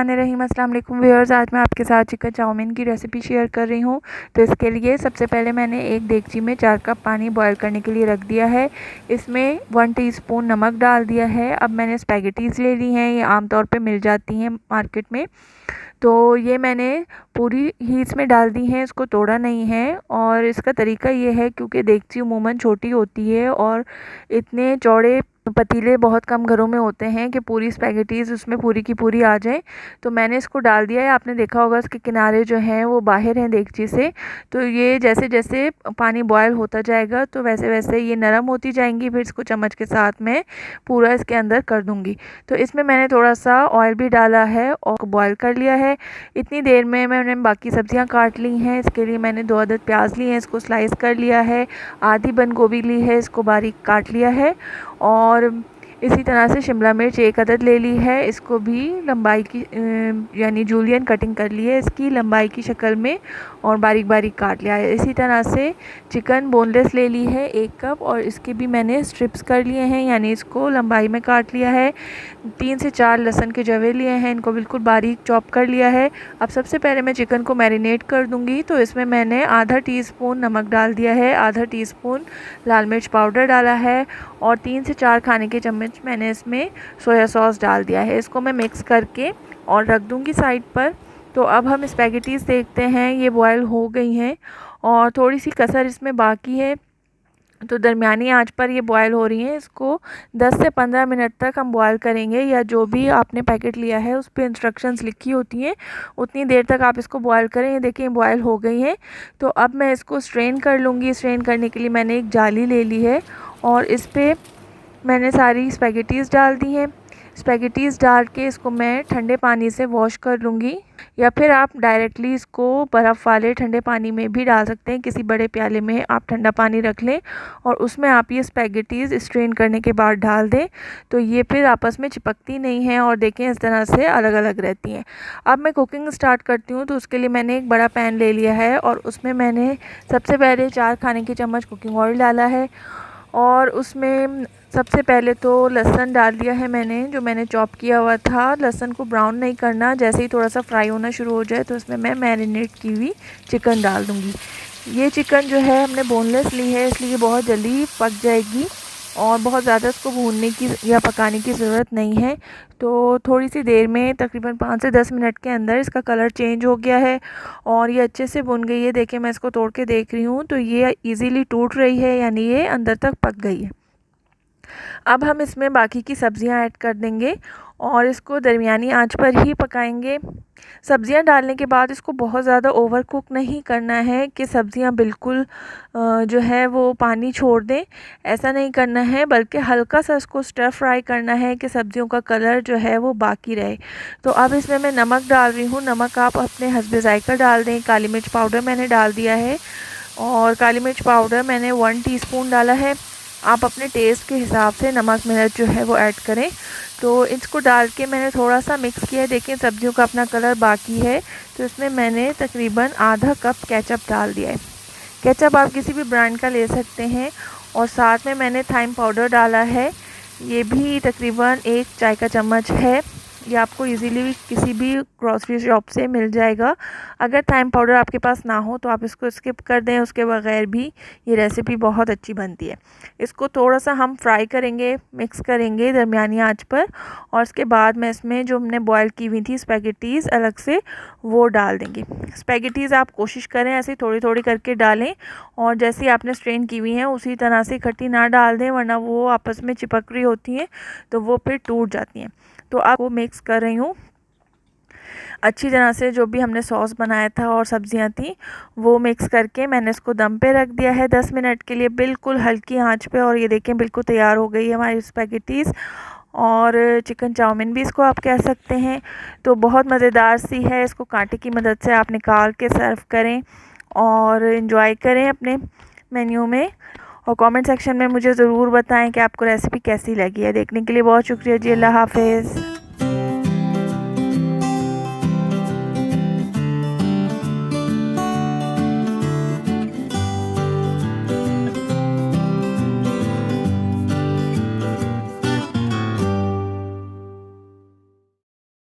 बिस्मिल्लाहिर्रहमानिर्रहीम। अस्सलाम वालेकुम व्यूअर्स, आज मैं आपके साथ चिकन चाउमीन की रेसिपी शेयर कर रही हूँ। तो इसके लिए सबसे पहले मैंने एक देगची में 4 कप पानी बॉयल करने के लिए रख दिया है। इसमें 1 टीस्पून नमक डाल दिया है। अब मैंने स्पैगेटीज़ ले ली हैं, ये आमतौर पे मिल जाती हैं मार्केट में। तो ये मैंने पूरी ही इसमें डाल दी हैं, इसको तोड़ा नहीं है। और इसका तरीका ये है, क्योंकि देगची उमूमन छोटी होती है और इतने चौड़े पतीले बहुत कम घरों में होते हैं कि पूरी स्पैगेटीज़ उसमें पूरी की पूरी आ जाए। तो मैंने इसको डाल दिया है। आपने देखा होगा इसके किनारे जो हैं वो बाहर हैं देगची से। तो ये जैसे जैसे पानी बॉयल होता जाएगा तो वैसे वैसे ये नरम होती जाएंगी। फिर इसको चम्मच के साथ मैं पूरा इसके अंदर कर दूंगी। तो इसमें मैंने थोड़ा सा ऑयल भी डाला है और बॉयल कर लिया है। इतनी देर में मैंने बाकी सब्जियां काट ली हैं। इसके लिए मैंने 2 अदद प्याज ली हैं, इसको स्लाइस कर लिया है। आधी बंद गोभी ली है, इसको बारीक काट लिया है। और इसी तरह से शिमला मिर्च 1 अदद ले ली है, इसको भी लंबाई की यानी जूलियन कटिंग कर ली है इसकी लंबाई की शक्ल में और बारीक बारीक काट लिया है। इसी तरह से चिकन बोनलेस ले ली है 1 कप और इसके भी मैंने स्ट्रिप्स कर लिए हैं, यानी इसको लंबाई में काट लिया है। 3 से 4 लहसुन के जवे लिए हैं, इनको बिल्कुल बारीक चॉप कर लिया है। अब सबसे पहले मैं चिकन को मैरिनेट कर दूंगी। तो इसमें मैंने आधा टीस्पून नमक डाल दिया है, आधा टीस्पून लाल मिर्च पाउडर डाला है और 3 से 4 खाने के चम्मच मैंने इसमें सोया सॉस डाल दिया है। इसको मैं मिक्स करके और रख दूंगी साइड पर। तो अब हम स्पैगेटीज़ देखते हैं, ये बॉयल हो गई हैं और थोड़ी सी कसर इसमें बाकी है। तो दरमियानी आंच पर ये बॉयल हो रही हैं। इसको 10 से 15 मिनट तक हम बॉयल करेंगे, या जो भी आपने पैकेट लिया है उस पर इंस्ट्रक्शंस लिखी होती हैं उतनी देर तक आप इसको बॉयल करें। ये देखिए बॉयल हो गई हैं। तो अब मैं इसको स्ट्रेन कर लूँगी। स्ट्रेन करने के लिए मैंने एक जाली ले ली है और इस पर मैंने सारी स्पैगेटीज़ डाल दी हैं। स्पैगेटीज़ डाल के इसको मैं ठंडे पानी से वॉश कर लूँगी, या फिर आप डायरेक्टली इसको बर्फ़ वाले ठंडे पानी में भी डाल सकते हैं। किसी बड़े प्याले में आप ठंडा पानी रख लें और उसमें आप ये स्पैगेटीज़ स्ट्रेन करने के बाद डाल दें, तो ये फिर आपस में चिपकती नहीं हैं और देखें इस तरह से अलग अलग रहती हैं। अब मैं कुकिंग स्टार्ट करती हूँ। तो उसके लिए मैंने एक बड़ा पैन ले लिया है और उसमें मैंने सबसे पहले 4 खाने के चम्मच कुकिंग ऑयल डाला है और उसमें सबसे पहले तो लहसुन डाल दिया है मैंने, जो मैंने चॉप किया हुआ था। लहसुन को ब्राउन नहीं करना, जैसे ही थोड़ा सा फ्राई होना शुरू हो जाए तो उसमें मैं मैरिनेट की हुई चिकन डाल दूँगी। ये चिकन जो है हमने बोनलेस ली है, इसलिए बहुत जल्दी पक जाएगी और बहुत ज़्यादा इसको भूनने की या पकाने की ज़रूरत नहीं है। तो थोड़ी सी देर में तकरीबन 5 से 10 मिनट के अंदर इसका कलर चेंज हो गया है और ये अच्छे से भुन गई है। देखिए मैं इसको तोड़ के देख रही हूँ तो ये इजीली टूट रही है, यानी ये अंदर तक पक गई है। अब हम इसमें बाकी की सब्ज़ियां ऐड कर देंगे और इसको दरमियानी आंच पर ही पकाएंगे। सब्ज़ियां डालने के बाद इसको बहुत ज़्यादा ओवर कुक नहीं करना है कि सब्ज़ियां बिल्कुल जो है वो पानी छोड़ दें, ऐसा नहीं करना है, बल्कि हल्का सा इसको स्टर फ्राई करना है कि सब्ज़ियों का कलर जो है वो बाकी रहे। तो अब इसमें मैं नमक डाल रही हूँ। नमक आप अपने हस्बे ज़ायक़ा डाल दें। काली मिर्च पाउडर मैंने डाल दिया है और काली मिर्च पाउडर मैंने 1 टीस्पून डाला है। आप अपने टेस्ट के हिसाब से नमक मिर्च जो है वो ऐड करें। तो इसको डाल के मैंने थोड़ा सा मिक्स किया। देखें सब्जियों का अपना कलर बाकी है, तो इसमें मैंने तकरीबन आधा कप केचप डाल दिया है। केचप आप किसी भी ब्रांड का ले सकते हैं। और साथ में मैंने थाइम पाउडर डाला है, ये भी तकरीबन 1 चाय का चम्मच है। ये आपको इजीली किसी भी ग्रॉसरी शॉप से मिल जाएगा। अगर थाइम पाउडर आपके पास ना हो तो आप इसको स्किप कर दें, उसके बगैर भी ये रेसिपी बहुत अच्छी बनती है। इसको थोड़ा सा हम फ्राई करेंगे, मिक्स करेंगे दरमियानी आंच पर और उसके बाद मैं इसमें जो हमने बॉयल की हुई थी स्पैगेटीज़ अलग से वो डाल देंगे। स्पैगेटीज़ आप कोशिश करें ऐसे थोड़ी थोड़ी करके डालें और जैसी आपने स्ट्रेन की हुई हैं उसी तरह से इकट्ठी ना डाल दें, वरना वो आपस में चिपक रही होती हैं तो वो फिर टूट जाती हैं। तो आप वो मिक्स कर रही हूँ अच्छी तरह से। जो भी हमने सॉस बनाया था और सब्जियां थी वो मिक्स करके मैंने इसको दम पे रख दिया है 10 मिनट के लिए, बिल्कुल हल्की आंच पे। और ये देखें बिल्कुल तैयार हो गई है हमारी स्पैगेटीज़ और चिकन चाउमीन भी इसको आप कह सकते हैं। तो बहुत मज़ेदार सी है। इसको कांटे की मदद से आप निकाल के सर्व करें और इन्जॉय करें अपने मेन्यू में। और कमेंट सेक्शन में मुझे ज़रूर बताएं कि आपको रेसिपी कैसी लगी है। देखने के लिए बहुत शुक्रिया जी। अल्लाह हाफ़िज़।